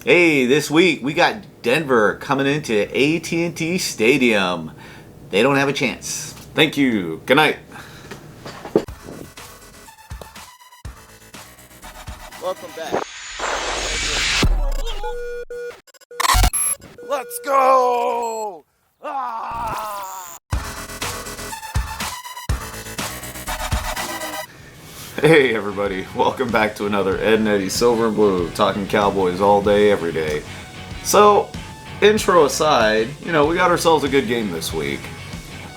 Hey, this week we got Denver coming into AT&T Stadium. They don't have a chance. Thank you. Good night. Welcome back. Let's go! Ah! Hey everybody, welcome back to another Ed and Eddie Silver and Blue, talking Cowboys all day, every day. So, intro aside, we got ourselves a good game this week.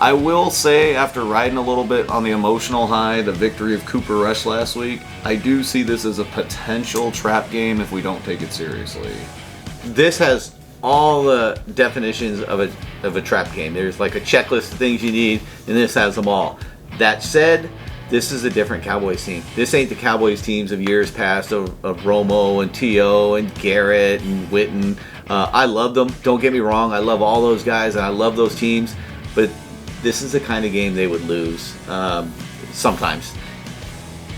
I will say, after riding a little bit on the emotional high, the victory of Cooper Rush last week, I do see this as a potential trap game if we don't take it seriously. This has all the definitions of a trap game. There's like a checklist of things you need, and this has them all. That said, this is a different Cowboys team. This ain't the Cowboys teams of years past of Romo and T.O. and Garrett and Witten. I love them. Don't get me wrong. I love all those guys, and I love those teams. But this is the kind of game they would lose sometimes.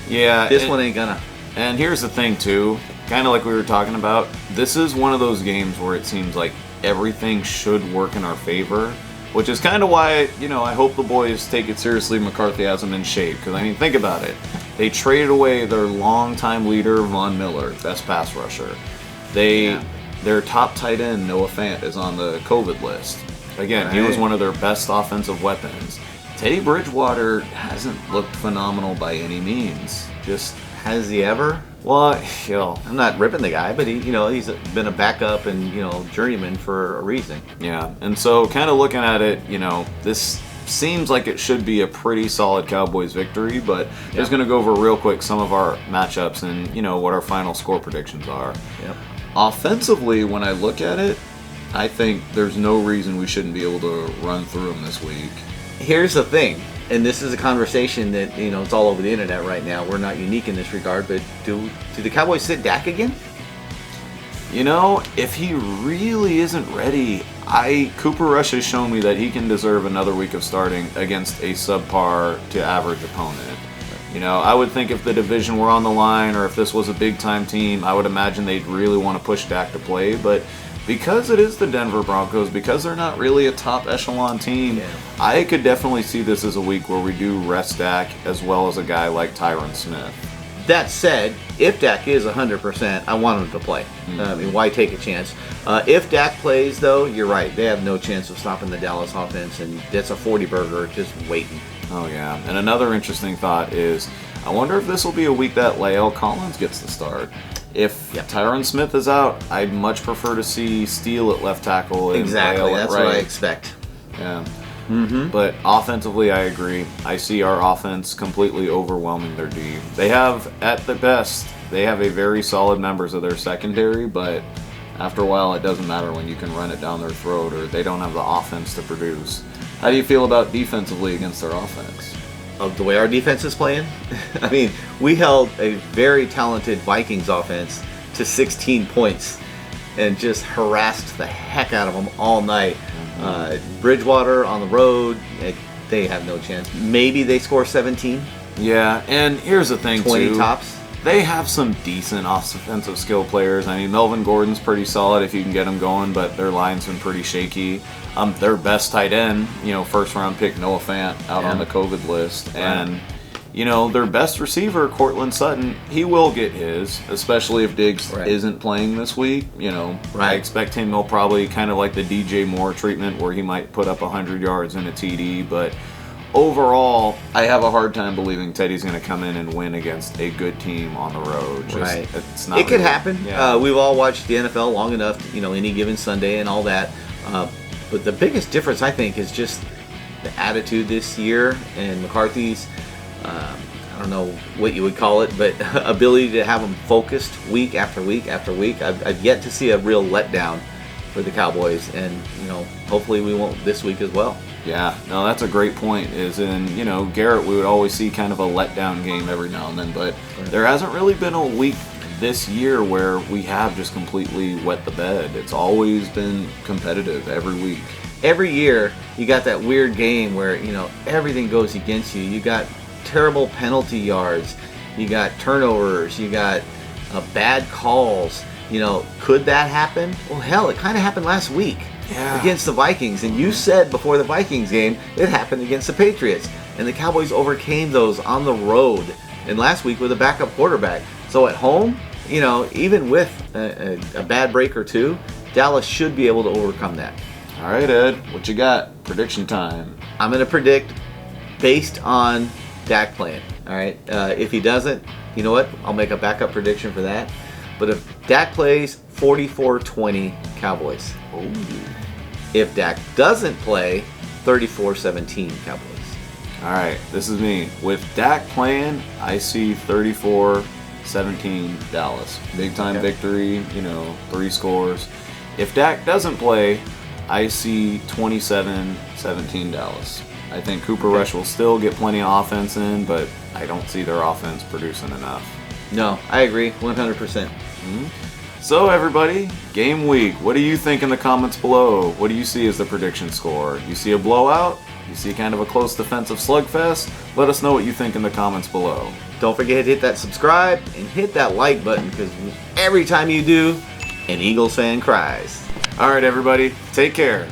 Yeah. This one ain't gonna. And here's the thing, too. Kind of like we were talking about. This is one of those games where it seems like everything should work in our favor. Which is kind of why, I hope the boys take it seriously. McCarthy has them in shape. Because, think about it. They traded away their longtime leader, Von Miller, best pass rusher. Their top tight end, Noah Fant, is on the COVID list. Again, He was one of their best offensive weapons. Teddy Bridgewater hasn't looked phenomenal by any means. Has he ever? Well, I'm not ripping the guy, but he's been a backup and journeyman for a reason. Yeah, and so kind of looking at it, this seems like it should be a pretty solid Cowboys victory, but just going to go over real quick some of our matchups and what our final score predictions are. Yep. Offensively, when I look at it, I think there's no reason we shouldn't be able to run through them this week. Here's the thing, and this is a conversation that it's all over the internet right now. We're not unique in this regard, but do the Cowboys sit Dak again? If he really isn't ready, Cooper Rush has shown me that he can deserve another week of starting against a subpar to average opponent. I would think if the division were on the line or if this was a big-time team, I would imagine they'd really want to push Dak to play, but because it is the Denver Broncos, because they're not really a top echelon team, I could definitely see this as a week where we do rest Dak as well as a guy like Tyron Smith. That said, if Dak is 100%, I want him to play. Why take a chance? If Dak plays, though, you're right. They have no chance of stopping the Dallas offense, and that's a 40-burger just waiting. Oh, yeah. And another interesting thought is, I wonder if this will be a week that La'el Collins gets the start. If Tyron Smith is out, I'd much prefer to see Steele at left tackle. And exactly, La'el that's at right. what I expect. Yeah. But offensively, I agree. I see our offense completely overwhelming their D. They have, at the best, they have a very solid members of their secondary, but after a while, it doesn't matter when you can run it down their throat or they don't have the offense to produce. How do you feel about defensively against their offense? Of the way our defense is playing? We held a very talented Vikings offense to 16 points and just harassed the heck out of them all night. Bridgewater on the road, they have no chance. Maybe they score 17. Yeah, and here's the thing, 20 too. tops. They have some decent offensive skill players. Melvin Gordon's pretty solid if you can get him going, but their line's been pretty shaky. Their best tight end, first-round pick Noah Fant out on the COVID list. Right. And, their best receiver, Cortland Sutton, he will get his, especially if Diggs isn't playing this week. I expect him, he'll probably kind of like the DJ Moore treatment where he might put up 100 yards in a TD, but overall, I have a hard time believing Teddy's going to come in and win against a good team on the road. It could happen. Yeah. We've all watched the NFL long enough, any given Sunday and all that. But the biggest difference, I think, is just the attitude this year and McCarthy's, I don't know what you would call it, but ability to have them focused week after week after week. I've yet to see a real letdown for the Cowboys, and hopefully we won't this week as well. Yeah, no, that's a great point. Garrett, we would always see kind of a letdown game every now and then, but there hasn't really been a week this year where we have just completely wet the bed. It's always been competitive every week. Every year, you got that weird game where, everything goes against you. You got terrible penalty yards. You got turnovers. You got bad calls. Could that happen? Well, hell, it kind of happened last week against the Vikings. And you said before the Vikings game, it happened against the Patriots. And the Cowboys overcame those on the road. And last week with a backup quarterback. So at home, even with a bad break or two, Dallas should be able to overcome that. All right, Ed, what you got? Prediction time. I'm going to predict based on Dak playing. All right. If he doesn't, you know what? I'll make a backup prediction for that. But if Dak plays, 44-20 Cowboys. Ooh. If Dak doesn't play, 34-17 Cowboys. All right, this is me. With Dak playing, I see 34-17 Dallas. Big time victory, 3 scores. If Dak doesn't play, I see 27-17 Dallas. I think Cooper Rush will still get plenty of offense in, but I don't see their offense producing enough. No, I agree 100%. Mm-hmm. So everybody, game week. What do you think in the comments below? What do you see as the prediction score? You see a blowout? You see kind of a close defensive slugfest? Let us know what you think in the comments below. Don't forget to hit that subscribe and hit that like button, because every time you do, an Eagles fan cries. All right, everybody, take care.